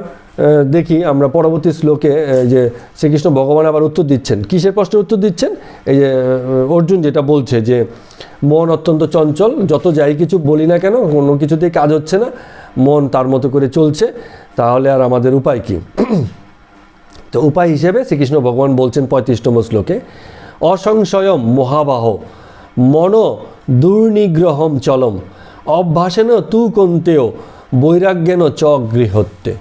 দেখি আমরা পরবর্তী শ্লোকে যে শ্রীকৃষ্ণ ভগবান আবার উত্তর দিচ্ছেন। কিসের প্রশ্নের উত্তর দিচ্ছেন? এই যে অর্জুন যেটা বলছে যে মন অত্যন্ত চঞ্চল, যত যাই কিছু বলি না কেন কোনো কিছুতেই কাজ হচ্ছে না, মন তার মতো করে চলছে, তাহলে আর আমাদের উপায় কি? তো উপায় হিসেবে শ্রীকৃষ্ণ ভগবান বলছেন 35তম শ্লোকে, অসংশয়ম মহাবাহ মন দুর্নিগ্রহম চলম অভ্যাসেন তু কন্তেও বৈরাগ্যেন চ গৃহত্বে।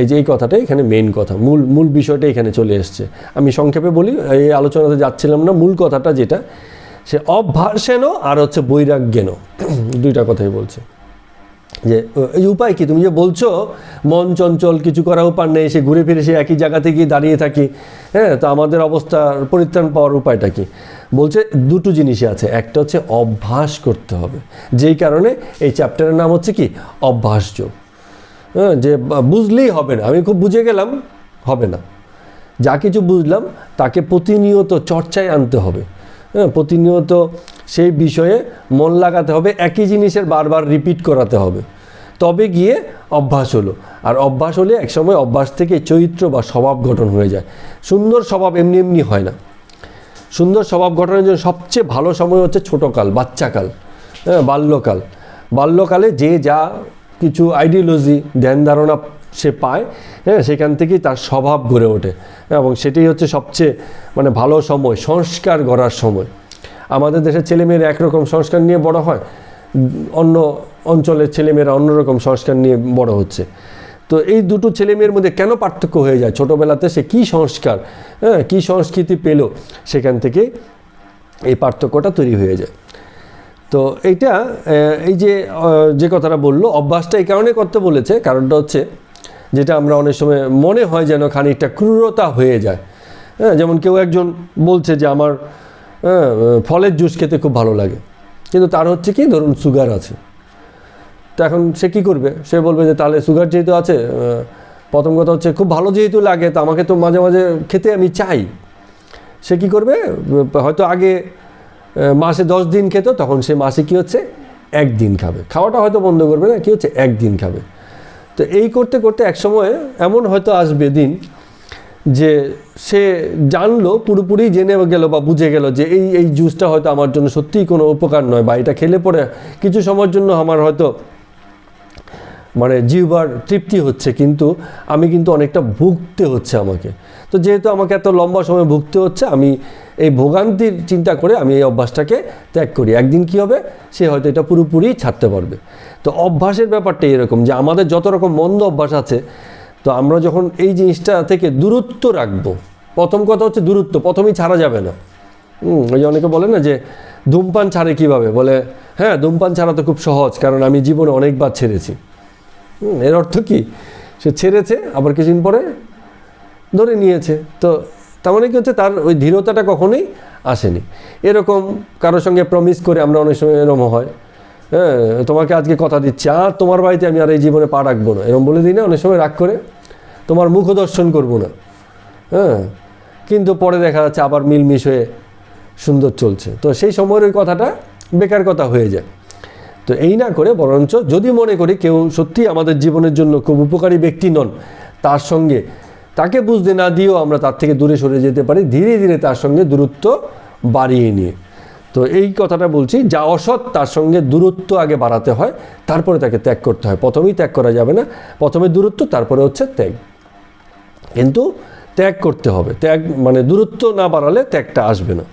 এই যে এই কথাটাই এখানে মেইন কথা, মূল বিষয়টা এখানে চলে এসছে। আমি সংক্ষেপে বলি, এই আলোচনাতে যাচ্ছিলাম না, মূল কথাটা যেটা, সে অভ্যাসেন আর হচ্ছে বৈরাগ্যেন, দুইটা কথাই বলছে। যে এই উপায় কি, তুমি যে বলছো মন চঞ্চল, কিছু করার উপায় নেই, সে ঘুরে ফিরে সে একই জায়গাতে গিয়ে দাঁড়িয়ে থাকি, হ্যাঁ, তো আমাদের অবস্থার পরিত্রাণ পাওয়ার উপায়টা কি? বলছে দুটো জিনিসই আছে। একটা হচ্ছে অভ্যাস করতে হবে, যেই কারণে এই চ্যাপ্টারের নাম হচ্ছে কি, অভ্যাসযোগ। হ্যাঁ, যে বুঝলেই হবে না, আমি খুব বুঝে গেলাম হবে না, যা কিছু বুঝলাম তাকে প্রতিনিয়ত চর্চায় আনতে হবে। হ্যাঁ, প্রতিনিয়ত সেই বিষয়ে মন লাগাতে হবে, একই জিনিসের বারবার রিপিট করাতে হবে, তবে গিয়ে অভ্যাস হলো। আর অভ্যাস হলে একসময় অভ্যাস থেকে চরিত্র বা স্বভাব গঠন হয়ে যায়। সুন্দর স্বভাব এমনি এমনি হয় না। সুন্দর স্বভাব গঠনের জন্য সবচেয়ে ভালো সময় হচ্ছে ছোটোকাল, বাচ্চাকাল, হ্যাঁ, বাল্যকাল। বাল্যকালে যে যা কিছু আইডিওলজি, ধ্যান ধারণা সে পায়, হ্যাঁ, সেখান থেকেই তার স্বভাব গড়ে ওঠে, এবং সেটাই হচ্ছে সবচেয়ে মানে ভালো সময়, সংস্কার গড়ার সময়। আমাদের দেশের ছেলেমেয়েরা একরকম সংস্কার নিয়ে বড় হয়, অন্য অঞ্চলের ছেলেমেয়েরা অন্যরকম সংস্কার নিয়ে বড় হচ্ছে। তো এই দুটো ছেলেমেয়ের মধ্যে কেন পার্থক্য হয়ে যায়? ছোটোবেলাতে সে কী সংস্কার, হ্যাঁ, কী সংস্কৃতি পেল, সেখান থেকে এই পার্থক্যটা তৈরি হয়ে যায়। তো এইটা এই যে কথাটা বললো, অভ্যাসটা এই কারণে করতে বলেছে, কারণটা হচ্ছে যেটা আমরা অনেক সময় মনে হয় যেন খানিকটা ক্রূরতা হয়ে যায়। হ্যাঁ, যেমন কেউ একজন বলছে যে আমার ফলের জুস খেতে খুব ভালো লাগে, কিন্তু তার হচ্ছে কি, ধরুন সুগার আছে। তো এখন সে কী করবে? সে বলবে যে তাহলে সুগার যেহেতু আছে, প্রথম কথা হচ্ছে খুব ভালো যেহেতু লাগে, তো আমাকে তো মাঝে মাঝে খেতে আমি চাই। সে কী করবে? হয়তো আগে মাসে 10 দিন খেত, তখন সে মাসে কী হচ্ছে, 1 দিন খাবে। খাওয়াটা হয়তো বন্ধ করবে না, কী হচ্ছে, 1 দিন খাবে। তো এই করতে করতে এক সময় এমন হয়তো আসবে দিন যে সে জানলো, পুরোপুরি জেনে গেল বা বুঝে গেল যে এই জুসটা হয়তো আমার জন্য সত্যিই কোনো উপকার নয়, বা এটা খেলে পরে কিছু সময়ের জন্য আমার হয়তো মানে জিহ্বার তৃপ্তি হচ্ছে, কিন্তু আমি কিন্তু অনেকটা ভুগতে হচ্ছে আমাকে। তো যেহেতু আমাকে এত লম্বা সময় ভুগতে হচ্ছে, আমি এই ভোগান্তির চিন্তা করে আমি এই অভ্যাসটাকে ত্যাগ করি। একদিন কি হবে, সে হয়তো এটা পুরোপুরি ছাড়তে পারবে। তো অভ্যাসের ব্যাপারটা এরকম যে আমাদের যত রকম মন্দ অভ্যাস আছে, তো আমরা যখন এই জিনিসটা থেকে দূরত্ব রাখবো, প্রথম কথা হচ্ছে দূরত্ব, প্রথমেই ছাড়া যাবে না। ওই যে অনেকে বলে না যে ধূমপান ছাড়ে কীভাবে, বলে হ্যাঁ ধূমপান ছাড়া তো খুব সহজ, কারণ আমি জীবনে অনেকবার ছেড়েছি। এর অর্থ কি, সে ছেড়েছে, আবার কিছুদিন পরে ধরে নিয়েছে। তো তার মানে কি হচ্ছে, তার ওই ধীরতাটা কখনোই আসেনি। এরকম কারোর সঙ্গে প্রমিস করে আমরা অনেক সময় এরকম হয়, হ্যাঁ তোমাকে আজকে কথা দিচ্ছি, আর তোমার বাড়িতে আমি আর এই জীবনে পা রাখবো না, এরকম বলে দিই না অনেক সময় রাগ করে, তোমার মুখ দর্শন করবো না, হ্যাঁ, কিন্তু পরে দেখা যাচ্ছে আবার মিলমিশ হয়ে সুন্দর চলছে। তো সেই সময়ের ওই কথাটা বেকার কথা হয়ে যায়। তো এই না করে বরঞ্চ যদি মনে করি কেউ সত্যি আমাদের জীবনের জন্য খুব উপকারী ব্যক্তি নন, তার সঙ্গে তাকে বুঝতে না দিয়েও আমরা তার থেকে দূরে সরে যেতে পারি, ধীরে ধীরে তার সঙ্গে দূরত্ব বাড়িয়ে নিয়ে। তো এই কথাটা বলছি, যা অসৎ তার সঙ্গে দূরত্ব আগে বাড়াতে হয়, তারপরে তাকে ত্যাগ করতে হয়। প্রথমেই ত্যাগ করা যাবে না, প্রথমে দূরত্ব, তারপরে হচ্ছে ত্যাগ। কিন্তু ত্যাগ করতে হবে, ত্যাগ মানে দূরত্ব না বাড়ালে ত্যাগটা আসবে না।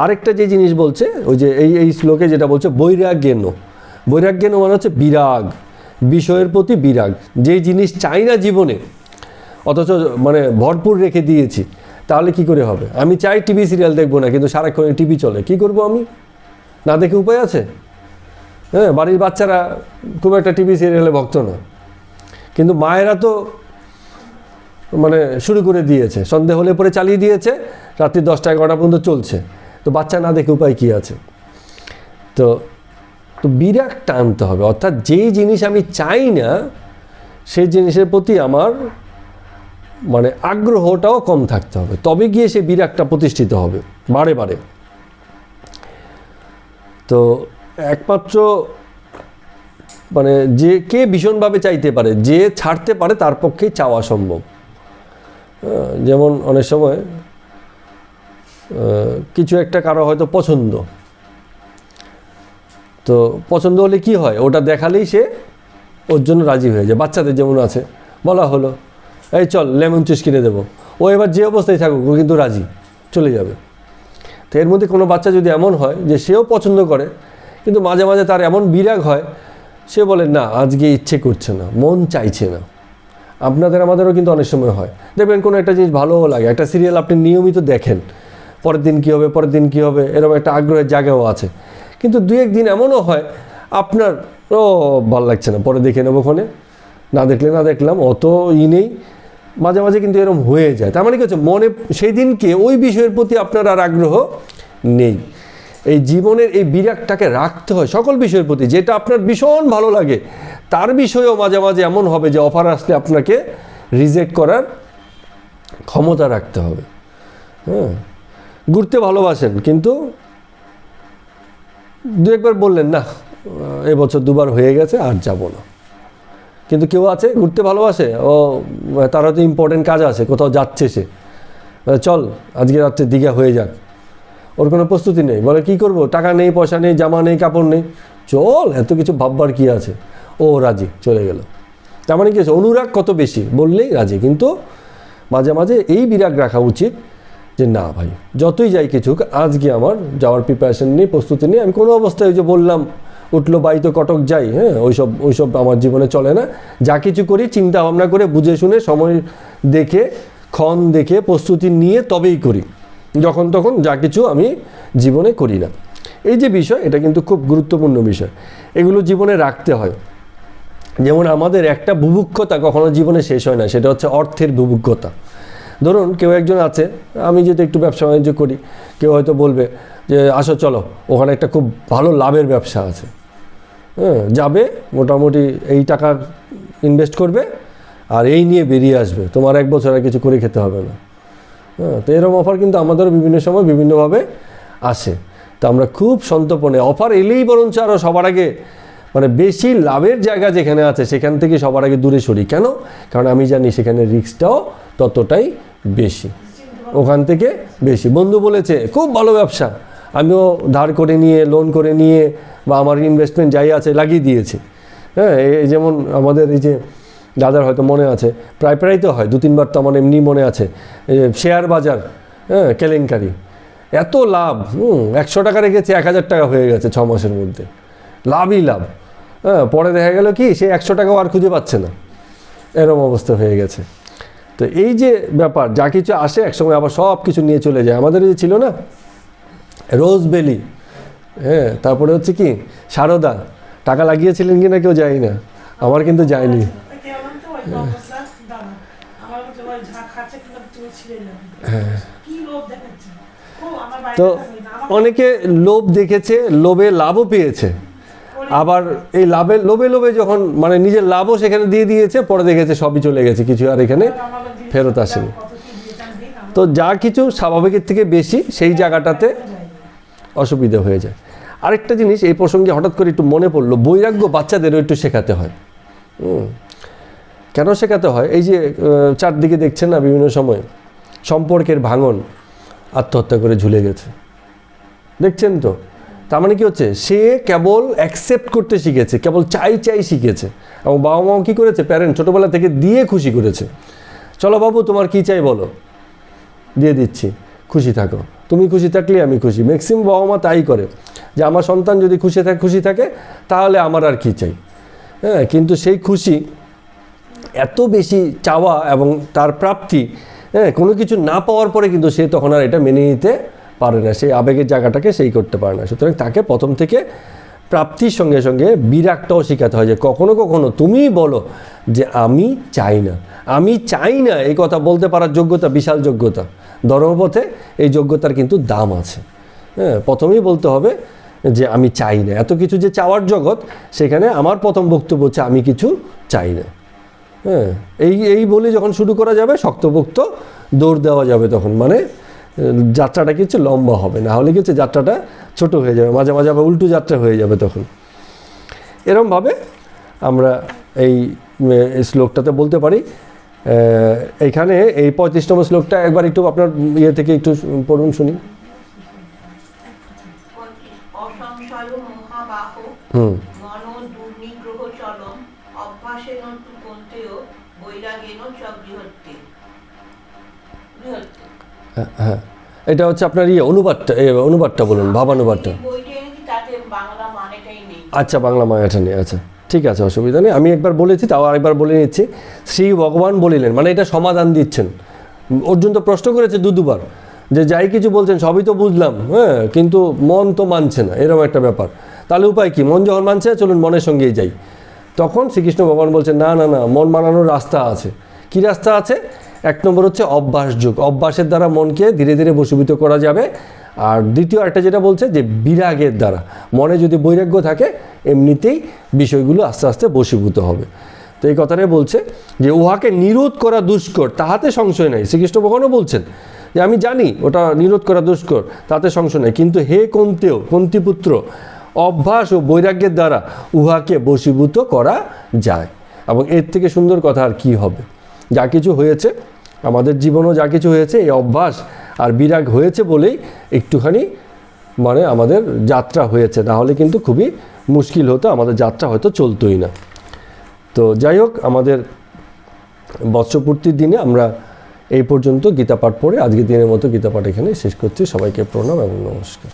আরেকটা যে জিনিস বলছে, ওই যে এই শ্লোকে যেটা বলছে বৈরাগ্যেন, বৈরাগ্যেন মানে হচ্ছে বিরাগ, বিষয়ের প্রতি বিরাগ। যে জিনিস চাই না জীবনে, অথচ মানে ভরপুর রেখে দিয়েছি, তাহলে কি করে হবে? আমি চাই টিভি সিরিয়াল দেখবো না, কিন্তু সারাক্ষণ টিভি চলে, কি করব আমি? না দেখে উপায় আছে? হ্যাঁ, বাড়ির বাচ্চারা খুব একটা টিভি সিরিয়ালে ভক্ত না, কিন্তু মায়েরা তো মানে শুরু করে দিয়েছে, সন্ধে হলে পরে চালিয়ে দিয়েছে, রাত্রি 10টা 11টা পর্যন্ত চলছে। তো বাচ্চা না দেখে উপায় কী আছে? তো বিরাগটা আনতে হবে, অর্থাৎ যেই জিনিস আমি চাই না সেই জিনিসের প্রতি আমার মানে আগ্রহটাও কম থাকতে হবে, তবে গিয়ে সে বিরাগটা প্রতিষ্ঠিত হবে বারে বারে। তো একমাত্র মানে যে কে ভীষণভাবে চাইতে পারে, যে ছাড়তে পারে তার পক্ষেই চাওয়া সম্ভব। যেমন অনেক সময় কিছু একটা কারো হয়তো পছন্দ, তো পছন্দ হলে কি হয়, ওটা দেখালেই সে ওর জন্য রাজি হয়ে যায়। বাচ্চাদের যেমন আছে, বলা হলো এই চল লেমন জুস কিনে দেবো, ও এবার যে অবস্থায় থাকুক ও কিন্তু রাজি, চলে যাবে। তো এর মধ্যে কোনো বাচ্চা যদি এমন হয় যে সেও পছন্দ করে, কিন্তু মাঝে মাঝে তার এমন বিরাগ হয়, সে বলে না আজকে ইচ্ছে করছে না, মন চাইছে না। আপনাদের আমাদেরও কিন্তু অনেক সময় হয়, দেখবেন কোনো একটা জিনিস ভালোও লাগে, একটা সিরিয়াল আপনি নিয়মিত দেখেন, পরের দিন কী হবে, পরের দিন কী হবে, এরকম একটা আগ্রহের জায়গাও আছে। কিন্তু 2-1 দিন এমনও হয় আপনার ও ভালো লাগছে না, পরে দেখে নেবো ওখানে, না দেখলে না দেখলাম, অত নেই। মাঝে মাঝে কিন্তু এরকম হয়ে যায়। তার মানে কি হচ্ছে, মনে সেই দিনকে ওই বিষয়ের প্রতি আপনার আর আগ্রহ নেই। এই জীবনের এই বিরাগটাকে রাখতে হয় সকল বিষয়ের প্রতি। যেটা আপনার ভীষণ ভালো লাগে তার বিষয়েও মাঝে মাঝে এমন হবে যে অফার আসলে আপনাকে রিজেক্ট করার ক্ষমতা রাখতে হবে। হ্যাঁ, ঘুরতে ভালোবাসেন কিন্তু দু একবার বললেন না এবছর 2বার হয়ে গেছে আর যাব না। কিন্তু কেউ আছে ঘুরতে ভালোবাসে, ও তার হয়তো ইম্পর্টেন্ট কাজ আছে, কোথাও যাচ্ছে সে, চল আজকে রাত্রে দীঘা হয়ে যাক, ওর কোনো প্রস্তুতি নেই, বলে কি করব, টাকা নেই, পয়সা নেই, জামা নেই, কাপড় নেই, চল এত কিছু ভাববার কি আছে, ও রাজি, চলে গেল। তার মানে কি আছে, অনুরাগ কত বেশি, বললেই রাজি। কিন্তু মাঝে মাঝে এই বিরাগ রাখা উচিত যে না ভাই, যতই যাই কিছু আজকে আমার যাওয়ার প্রিপারেশন নেই, প্রস্তুতি নেই। আমি কোনো অবস্থায় ওই যে বললাম উঠলো বাড়িতে কটক যাই, হ্যাঁ, ওইসব আমার জীবনে চলে না। যা কিছু করি চিন্তা ভাবনা করে বুঝে শুনে সময় দেখে ক্ষণ দেখে প্রস্তুতি নিয়ে তবেই করি, যখন তখন যা কিছু আমি জীবনে করি না। এই যে বিষয়, এটা কিন্তু খুব গুরুত্বপূর্ণ বিষয়, এগুলো জীবনে রাখতে হয়। যেমন আমাদের একটা বুভুক্ষতা কখনো জীবনে শেষ হয় না, সেটা হচ্ছে অর্থের বুভুক্ষতা। ধরুন কেউ একজন আছে, আমি যেহেতু একটু ব্যবসা বাণিজ্য করি, কেউ হয়তো বলবে যে আসো চলো ওখানে একটা খুব ভালো লাভের ব্যবসা আছে, হ্যাঁ, যাবে, মোটামুটি এই টাকা ইনভেস্ট করবে আর এই নিয়ে বেরিয়ে আসবে, তোমার 1 বছর আর কিছু করে খেতে হবে না। হ্যাঁ, তো এরকম অফার কিন্তু আমাদেরও বিভিন্ন সময় বিভিন্নভাবে আসে। তো আমরা খুব সন্তর্পণে, অফার এলেই বরঞ্চ আরও সবার আগে মানে বেশি লাভের জায়গা যেখানে আছে সেখান থেকে সবার আগে দূরে সরি। কেন? কারণ আমি জানি সেখানে রিস্কটাও ততটাই বেশি, ওখান থেকে বেশি। বন্ধু বলেছে খুব ভালো ব্যবসা, আমিও ধার করে নিয়ে, লোন করে নিয়ে বা আমার ইনভেস্টমেন্ট যাই আছে লাগিয়ে দিয়েছি। হ্যাঁ, এই যেমন আমাদের এই যে দাদার হয়তো মনে আছে, প্রায় তো হয় 2-3 বার, তো আমার এমনি মনে আছে, শেয়ার বাজার, হ্যাঁ, কেলেঙ্কারি, এত লাভ, 100 টাকা রেখেছে 1000 টাকা হয়ে গেছে 6 মাসের মধ্যে, লাভই লাভ। হ্যাঁ, পরে দেখা গেল কি সে 100 টাকাও আর খুঁজে পাচ্ছে না, এরকম অবস্থা হয়ে গেছে। তো এই যে ব্যাপার, যা কিছু আসে একসময় আবার সব কিছু নিয়ে চলে যায়। আমাদের এই ছিল না রোজবেলি, হ্যাঁ, তারপরে হচ্ছে কি সারদা, টাকা লাগিয়েছিলেন কি না কেউ জানি না, আমার কিন্তু যায়নি। তো অনেকে লোভ দেখেছে, লোভে লাভও পেয়েছে, আবার এই লোভে যখন মানে নিজের লাভও সেখানে দিয়ে দিয়েছে, পরে দেখেছে সবই চলে গেছে, কিছু আর এখানে ফেরত আসেনি। তো যা কিছু স্বাভাবিকের থেকে বেশি সেই জায়গাটাতে অসুবিধা হয়ে যায়। আরেকটা জিনিস এই প্রসঙ্গে হঠাৎ করে একটু মনে পড়লো, বৈরাগ্য বাচ্চাদেরও একটু শেখাতে হয়। কেন শেখাতে হয়? এই যে চারদিকে দেখছেন না বিভিন্ন সময় সম্পর্কের ভাঙন, আত্মহত্যা করে ঝুলে গেছে, দেখছেন তো। তার মানে কি হচ্ছে, সে কেবল অ্যাকসেপ্ট করতে শিখেছে, কেবল চাই শিখেছে। এবং বাবা মাও কী করেছে, প্যারেন্ট ছোটোবেলা থেকে দিয়ে খুশি করেছে, চলো বাবু তোমার কী চাই বলো, দিয়ে দিচ্ছি, খুশি থাকো, তুমি খুশি থাকলে আমি খুশি। ম্যাক্সিমাম বাবা মা তাই করে যে আমার সন্তান যদি খুশি থাকে তাহলে আমার আর কী চাই। হ্যাঁ, কিন্তু সেই খুশি এত বেশি চাওয়া এবং তার প্রাপ্তি, হ্যাঁ, কোনো কিছু না পাওয়ার পরে কিন্তু সে তখন আর এটা মেনে নিতে পারে না, সেই আবেগের জায়গাটাকে সেই করতে পারে না। সুতরাং তাকে প্রথম থেকে প্রাপ্তির সঙ্গে সঙ্গে বিরাগটাও শেখাতে হয় যে কখনো কখনো তুমি বলো যে আমি চাই না, এই কথা বলতে পারার যোগ্যতা বিশাল যোগ্যতা। ধর্মপথে এই যোগ্যতার কিন্তু দাম আছে। হ্যাঁ, প্রথমেই বলতে হবে যে আমি চাই না। এত কিছু যে চাওয়ার জগৎ, সেখানে আমার প্রথম বক্তব্য হচ্ছে আমি কিছু চাই না। হ্যাঁ, এই বলে যখন শুরু করা যাবে, শক্তপোক্ত দৌড় দেওয়া যাবে, তখন মানে যাত্রাটা কিছু লম্বা হবে, না হলে কিছু যাত্রাটা ছোট হয়ে যাবে, মাঝে মাঝে আবার উল্টো যাত্রা হয়ে যাবে তখন। এরমভাবে আমরা এই শ্লোকটাতে বলতে পারি। এইখানে এই 35তম শ্লোকটা একবার একটু আপনার ইয়ে থেকে একটু পড়ুন, শুনি। হ্যাঁ, এটা হচ্ছে আপনার অনুবাদটা বলুন, ভাবানুবাদটা। আচ্ছা, বাংলা মানেটা নেই, আচ্ছা ঠিক আছে, অসুবিধা নেই। আমি একবার বলেছি, তাও আরেকবার বলে নিচ্ছি। শ্রী ভগবান বলিলেন, মানে এটা সমাধান দিচ্ছেন। অর্জুন তো প্রশ্ন করেছে 2 বার যে যাই কিছু বলছেন সবই তো বুঝলাম, হ্যাঁ, কিন্তু মন তো মানছে না, এরকম একটা ব্যাপার। তাহলে উপায় কি? মন যখন মানছে চলুন মনের সঙ্গেই যাই। তখন শ্রীকৃষ্ণ ভগবান বলছেন না না না, মন মানানোর রাস্তা আছে। কি রাস্তা আছে? 1 নম্বর হচ্ছে অভ্যাস যোগ। অভ্যাসের দ্বারা মনকে ধীরে ধীরে বশীভূত করা যাবে। আর দ্বিতীয় একটা যেটা বলছে যে বিরাগের দ্বারা, মনে যদি বৈরাগ্য থাকে এমনিতেই বিষয়গুলো আস্তে আস্তে বশীভূত হবে। তো এই কথাটাই বলছে যে উহাকে নিরোধ করা দুষ্কর, তাহাতে সংশয় নাই। শ্রীকৃষ্ণ ভগবানও বলছেন যে আমি জানি ওটা নিরোধ করা দুষ্কর, তাতে সংশয় নাই, কিন্তু হে কুন্তিপুত্র, অভ্যাস ও বৈরাগ্যের দ্বারা উহাকে বশীভূত করা যায়। এবং এর থেকে সুন্দর কথা আর কি হবে? যা কিছু হয়েছে আমাদের জীবনও, যা কিছু হয়েছে এই অভ্যাস আর বিরাগ হয়েছে বলেই একটুখানি মানে আমাদের যাত্রা হয়েছে, না হলে কিন্তু খুবই মুশকিল হতো, আমাদের যাত্রা হয়তো চলতোই না। তো যাই হোক, আমাদের বৎসপূর্তির দিনে আমরা এই পর্যন্ত গীতা পাঠ পড়ে আজকের দিনের মতো গীতা পাঠ এখানে শেষ করছি। সবাইকে প্রণাম এবং নমস্কার।